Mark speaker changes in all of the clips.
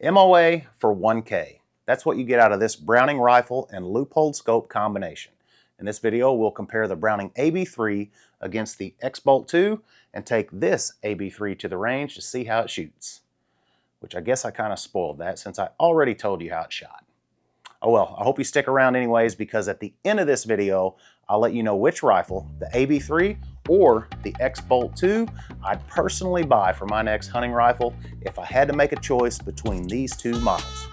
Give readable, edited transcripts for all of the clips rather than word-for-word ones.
Speaker 1: MOA for 1K. That's what you get out of this Browning rifle and Leupold scope combination. In this video, we'll compare the Browning AB3 against the X-Bolt 2 and take this AB3 to the range to see how it shoots. Which I guess I kind of spoiled that since I already told you how it shot. Oh well, I hope you stick around anyways, because at the end of this video, I'll let you know which rifle, the AB3 or the X-Bolt 2, I'd personally buy for my next hunting rifle if I had to make a choice between these two models.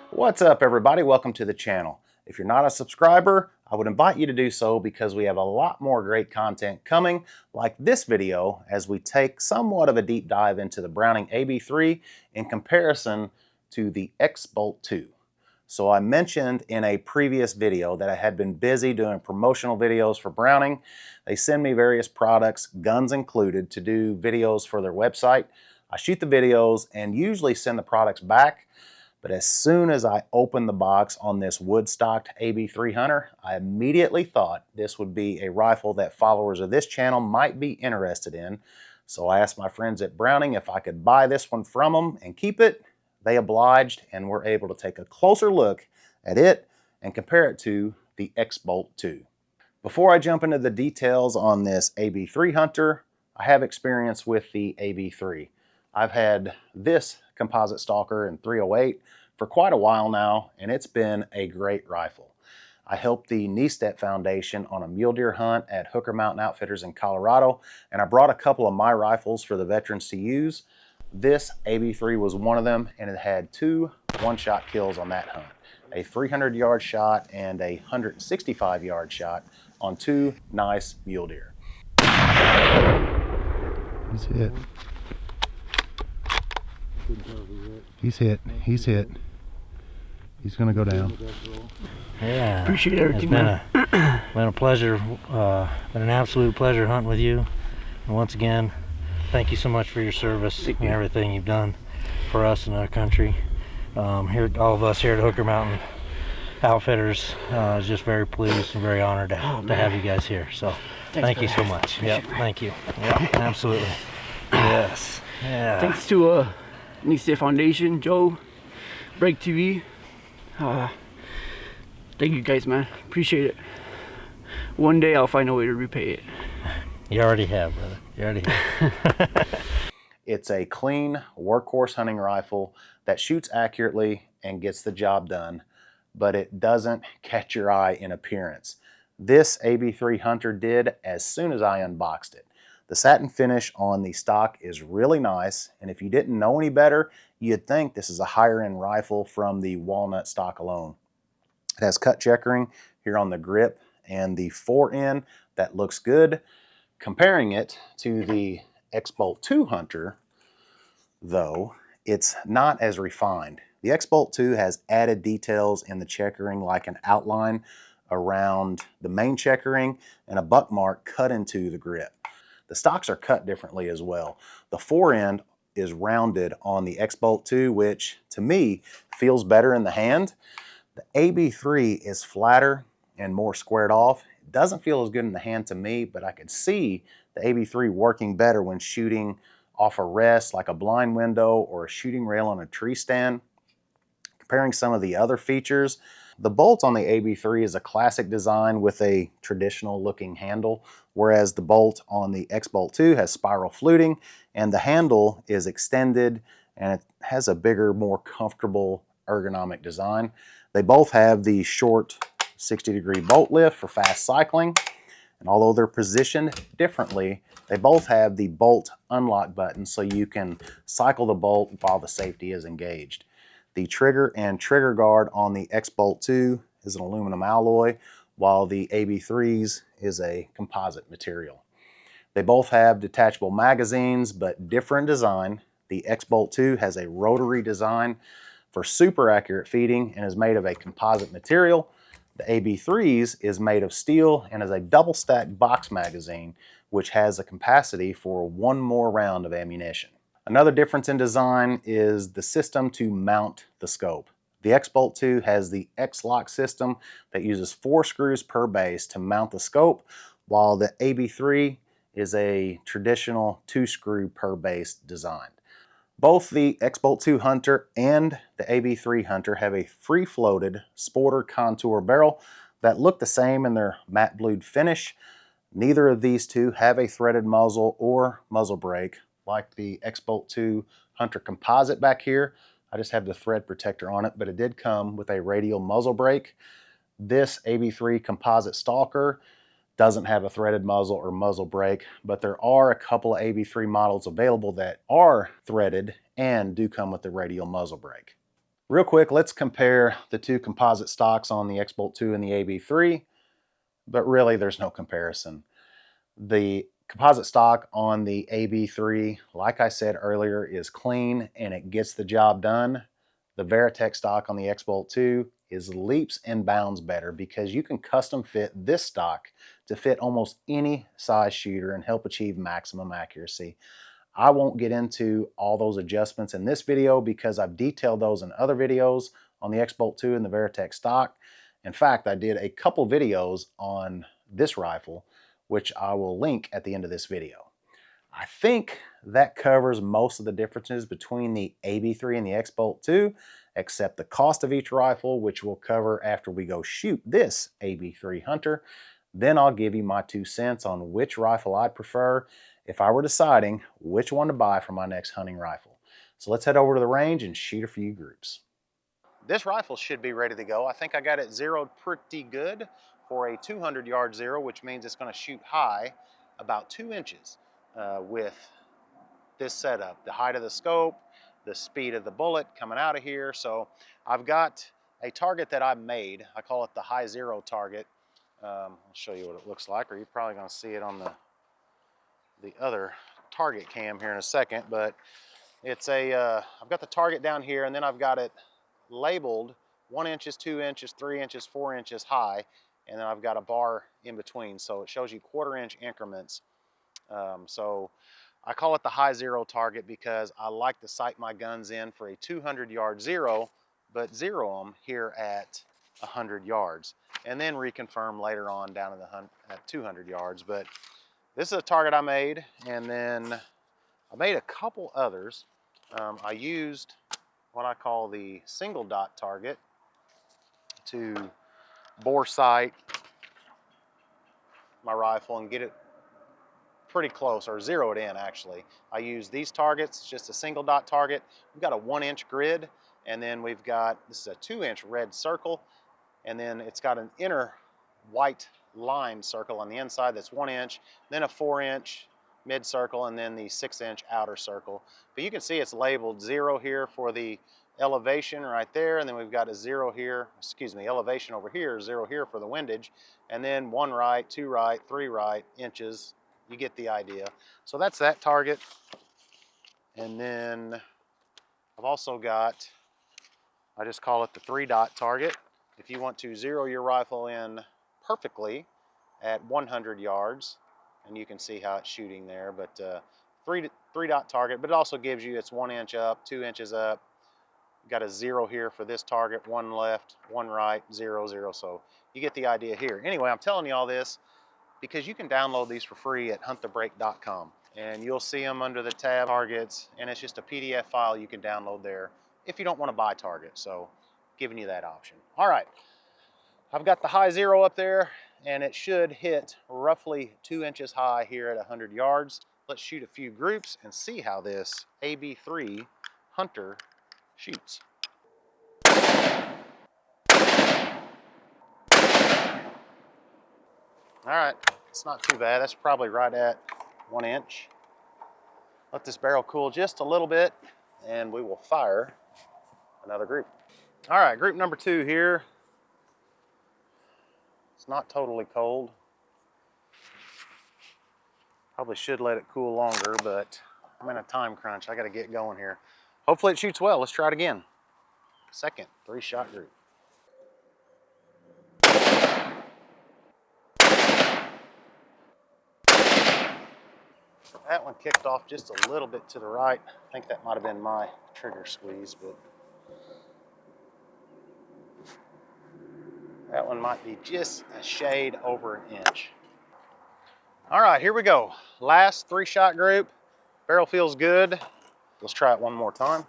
Speaker 1: What's up everybody, welcome to the channel. If you're not a subscriber, I would invite you to do so because we have a lot more great content coming, like this video, as we take somewhat of a deep dive into the Browning AB3 in comparison to the X-Bolt 2. So I mentioned in a previous video that I had been busy doing promotional videos for Browning. They send me various products, guns included, to do videos for their website. I shoot the videos and usually send the products back. But as soon as I opened the box on this wood-stocked AB3 Hunter, I immediately thought this would be a rifle that followers of this channel might be interested in. So I asked my friends at Browning if I could buy this one from them and keep it. They obliged, and we're able to take a closer look at it and compare it to the X-Bolt 2. Before I jump into the details on this AB3 Hunter, I have experience with the AB3. I've had this composite stalker in 308 for quite a while now, and it's been a great rifle. I helped the Niestedt Foundation on a mule deer hunt at Hooker Mountain Outfitters in Colorado, and I brought a couple of my rifles for the veterans to use. This AB3 was one of them, and it had two one-shot kills on that hunt. A 300-yard shot and a 165-yard shot on two nice mule deer.
Speaker 2: He's hit. He's hit. He's hit. He's gonna go down.
Speaker 3: Yeah.
Speaker 4: Appreciate everything,
Speaker 3: man. Been a pleasure. Been an absolute pleasure hunting with you. And once again, thank you so much for your service and everything you've done for us and our country. Here, all of us here at Hooker Mountain Outfitters, is just very pleased and very honored to have you guys here. So, thank you so much. Yep, thank you. Yeah, absolutely. Yes. Yeah.
Speaker 4: Thanks to Niestedt Foundation, Joe, Break TV. Thank you guys, man. Appreciate it. One day I'll find a way to repay it.
Speaker 3: You already have, brother. You already have.
Speaker 1: It's a clean workhorse hunting rifle that shoots accurately and gets the job done, but it doesn't catch your eye in appearance. This AB3 Hunter did as soon as I unboxed it. The satin finish on the stock is really nice, and if you didn't know any better, you'd think this is a higher end rifle from the walnut stock alone. It has cut checkering here on the grip and the fore-end that looks good. Comparing it to the X-Bolt 2 Hunter, though, it's not as refined. The X-Bolt 2 has added details in the checkering, like an outline around the main checkering and a buck mark cut into the grip. The stocks are cut differently as well. The fore-end is rounded on the X-Bolt 2, which to me feels better in the hand. The AB3 is flatter and more squared off. It doesn't feel as good in the hand to me, but I could see the AB3 working better when shooting off a rest like a blind window or a shooting rail on a tree stand. Comparing some of the other features, the bolt on the AB3 is a classic design with a traditional looking handle, whereas the bolt on the X-Bolt 2 has spiral fluting and the handle is extended and it has a bigger, more comfortable ergonomic design. They both have the short 60-degree bolt lift for fast cycling, and although they're positioned differently, they both have the bolt unlock button so you can cycle the bolt while the safety is engaged. The trigger and trigger guard on the X-Bolt 2 is an aluminum alloy, while the AB3's is a composite material. They both have detachable magazines, but different design. The X-Bolt 2 has a rotary design for super accurate feeding and is made of a composite material. The AB3's is made of steel and is a double stack box magazine, which has a capacity for one more round of ammunition. Another difference in design is the system to mount the scope. The X-Bolt 2 has the X-Lock system that uses 4 screws per base to mount the scope, while the AB3 is a traditional 2-screw per base design. Both the X-Bolt 2 Hunter and the AB3 Hunter have a free-floated sporter contour barrel that look the same in their matte blued finish. Neither of these two have a threaded muzzle or muzzle brake like the X-Bolt 2 Hunter composite back here. I just have the thread protector on it, but it did come with a radial muzzle brake. This AB3 composite stalker doesn't have a threaded muzzle or muzzle brake, but there are a couple of AB3 models available that are threaded and do come with the radial muzzle brake. Real quick, let's compare the two composite stocks on the X-Bolt 2 and the AB3, but really there's no comparison. The composite stock on the AB3, like I said earlier, is clean and it gets the job done. The Veritech stock on the X-Bolt 2 is leaps and bounds better because you can custom fit this stock to fit almost any size shooter and help achieve maximum accuracy. I won't get into all those adjustments in this video because I've detailed those in other videos on the X-Bolt 2 and the Veritech stock. In fact, I did a couple videos on this rifle, which I will link at the end of this video. I think that covers most of the differences between the AB3 and the X-Bolt 2, except the cost of each rifle, which we'll cover after we go shoot this AB3 Hunter. Then I'll give you my 2 cents on which rifle I'd prefer if I were deciding which one to buy for my next hunting rifle. So let's head over to the range and shoot a few groups. This rifle should be ready to go. I think I got it zeroed pretty good for a 200-yard zero, which means it's going to shoot high about 2 inches with this setup. The height of the scope, the speed of the bullet coming out of here. So I've got a target that I made. I call it the high zero target. I'll show you what it looks like, or you're probably going to see it on the other target cam here in a second. But it's a, I've got the target down here, and then I've got it labeled 1 inches, 2 inches, 3 inches, 4 inches high, and then I've got a bar in between, so it shows you 1/4 inch increments. So I call it the high zero target because I like to sight my guns in for a 200-yard zero, but zero them here at 100 yards, and then reconfirm later on down at 200 yards. But this is a target I made, and then I made a couple others. I used what I call the single dot target to bore sight my rifle and get it pretty close, or zero it in actually. I use these targets, just a single dot target. We've got a 1 inch grid, and then we've got, this is a 2 inch red circle, and then it's got an inner white line circle on the inside that's 1 inch, then a 4 inch mid circle, and then the 6 inch outer circle. But you can see it's labeled 0 here for the elevation right there, and then we've got a 0 here, excuse me, elevation over here, 0 here for the windage, and then 1 right, 2 right, 3 right inches. You get the idea. So that's that target. And then I've also got, I just call it the 3 dot target. If you want to zero your rifle in perfectly at 100 yards, and you can see how it's shooting there, but 3 dot target, but it also gives you, it's 1 inch up, 2 inches up. Got a 0 here for this target, 1 left, 1 right, 0, 0. So you get the idea here. Anyway, I'm telling you all this because you can download these for free at huntthebreak.com, and you'll see them under the tab targets, and it's just a PDF file you can download there if you don't want to buy targets. So giving you that option. All right, I've got the high zero up there, and it should hit roughly 2 inches high here at 100 yards. Let's shoot a few groups and see how this AB3 Hunter shoots. All right, it's not too bad. That's probably right at 1 inch. Let this barrel cool just a little bit, and we will fire another group. All right, group number 2 here. It's not totally cold. Probably should let it cool longer, but I'm in a time crunch. I got to get going here. Hopefully it shoots well. Let's try it again. Second 3-shot group. That one kicked off just a little bit to the right. I think that might have been my trigger squeeze, but that one might be just a shade over 1 inch. All right, here we go. Last 3-shot group. Barrel feels good. Let's try it one more time.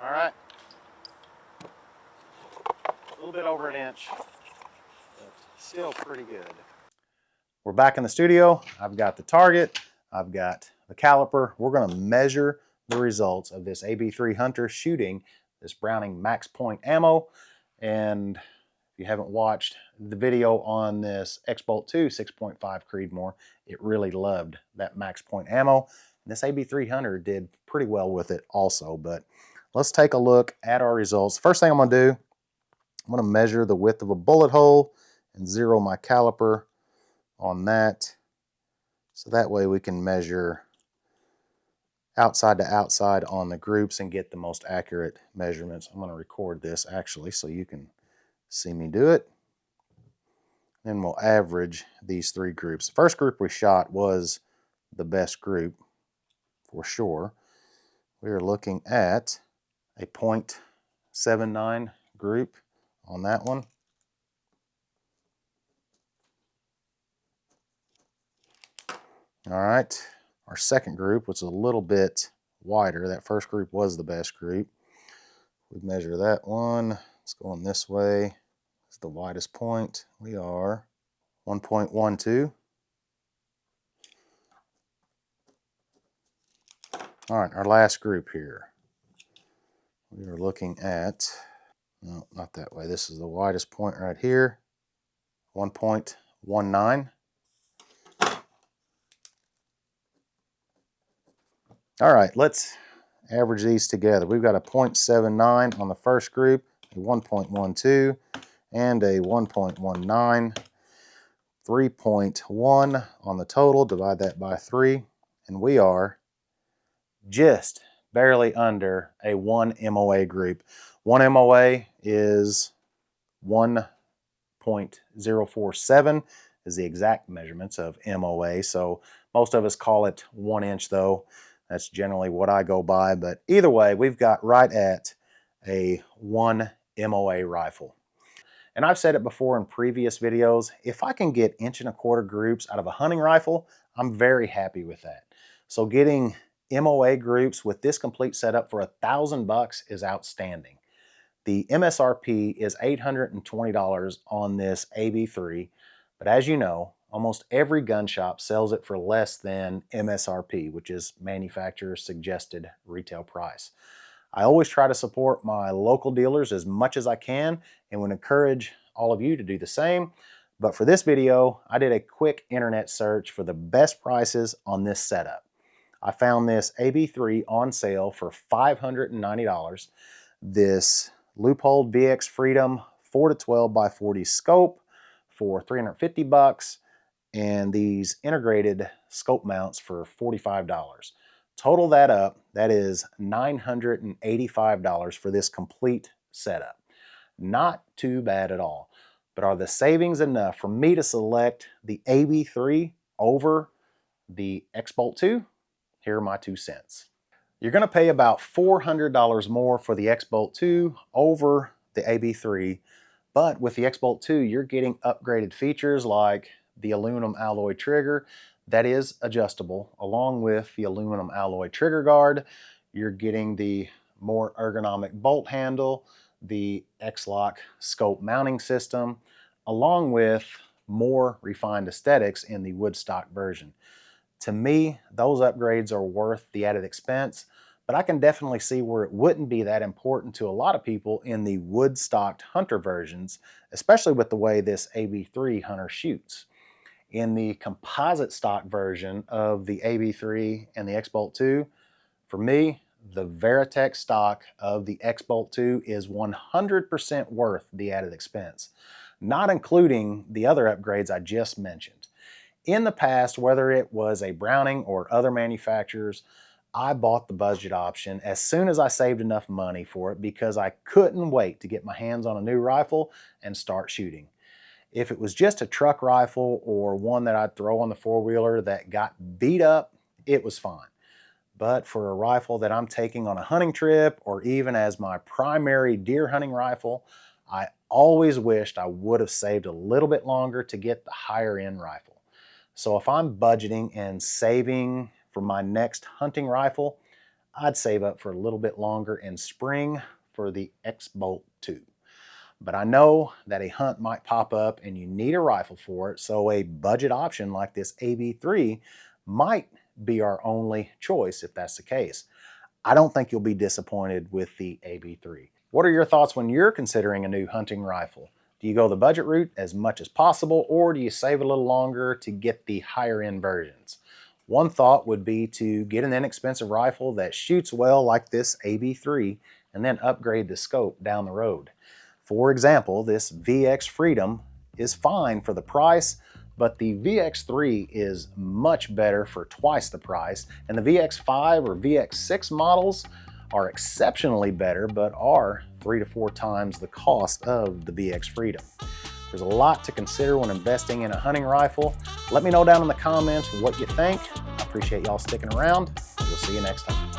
Speaker 1: All right. A little bit over an inch, but still pretty good. We're back in the studio. I've got the target. I've got the caliper. We're going to measure the results of this AB3 Hunter shooting this Browning max point ammo. And if you haven't watched the video on this X-Bolt 2 6.5 Creedmoor, it really loved that max point ammo. And this AB3 Hunter did pretty well with it also. But let's take a look at our results. First thing I'm going to do, I'm going to measure the width of a bullet hole and zero my caliper on that. So that way we can measure outside to outside on the groups and get the most accurate measurements. I'm going to record this actually so you can see me do it. Then we'll average these 3 groups. The first group we shot was the best group for sure. We are looking at a .79 group on that one. All right, our second group was a little bit wider. That first group was the best group. We measure that one. It's going this way. It's the widest point. We are 1.12. All right, our last group here. We are looking at, no, not that way. This is the widest point right here, 1.19. All right, let's average these together. We've got a .79 on the first group, a 1.12, and a 1.19, 3.1 on the total. Divide that by 3, and we are just barely under a 1 MOA group. 1 MOA is 1.047 is the exact measurements of MOA. So most of us call it 1 inch though. That's generally what I go by, but either way, we've got right at a 1 MOA rifle. And I've said it before in previous videos, if I can get 1.25 inch groups out of a hunting rifle, I'm very happy with that. So getting MOA groups with this complete setup for $1,000 is outstanding. The MSRP is $820 on this AB3, but as you know, almost every gun shop sells it for less than MSRP, which is manufacturer's suggested retail price. I always try to support my local dealers as much as I can and would encourage all of you to do the same. But for this video, I did a quick internet search for the best prices on this setup. I found this AB3 on sale for $590. This Leupold VX Freedom 4-12x40 scope for $350, and these integrated scope mounts for $45. Total that up, that is $985 for this complete setup. Not too bad at all. But are the savings enough for me to select the AB3 over the X-Bolt 2? Here are my 2 cents. You're going to pay about $400 more for the X-Bolt 2 over the AB3, but with the X-Bolt 2, you're getting upgraded features like the aluminum alloy trigger that is adjustable, along with the aluminum alloy trigger guard. You're getting the more ergonomic bolt handle, the X-Lock scope mounting system, along with more refined aesthetics in the wood stock version. To me, those upgrades are worth the added expense, but I can definitely see where it wouldn't be that important to a lot of people in the wood-stocked Hunter versions, especially with the way this AB3 Hunter shoots. In the composite stock version of the AB3 and the X-Bolt 2, for me, the Veritech stock of the X-Bolt 2 is 100% worth the added expense, not including the other upgrades I just mentioned. In the past, whether it was a Browning or other manufacturers, I bought the budget option as soon as I saved enough money for it because I couldn't wait to get my hands on a new rifle and start shooting. If it was just a truck rifle or one that I'd throw on the four-wheeler that got beat up, it was fine. But for a rifle that I'm taking on a hunting trip or even as my primary deer hunting rifle, I always wished I would have saved a little bit longer to get the higher end rifle. So if I'm budgeting and saving for my next hunting rifle, I'd save up for a little bit longer in spring for the X-Bolt 2. But I know that a hunt might pop up and you need a rifle for it, so a budget option like this AB3 might be our only choice if that's the case. I don't think you'll be disappointed with the AB3. What are your thoughts when you're considering a new hunting rifle? Do you go the budget route as much as possible, or do you save a little longer to get the higher end versions? One thought would be to get an inexpensive rifle that shoots well like this AB3 and then upgrade the scope down the road. For example, this VX Freedom is fine for the price, but the VX3 is much better for twice the price, and the VX5 or VX6 models are exceptionally better, but are 3 to 4 times the cost of the VX Freedom. There's a lot to consider when investing in a hunting rifle. Let me know down in the comments what you think. I appreciate y'all sticking around. We'll see you next time.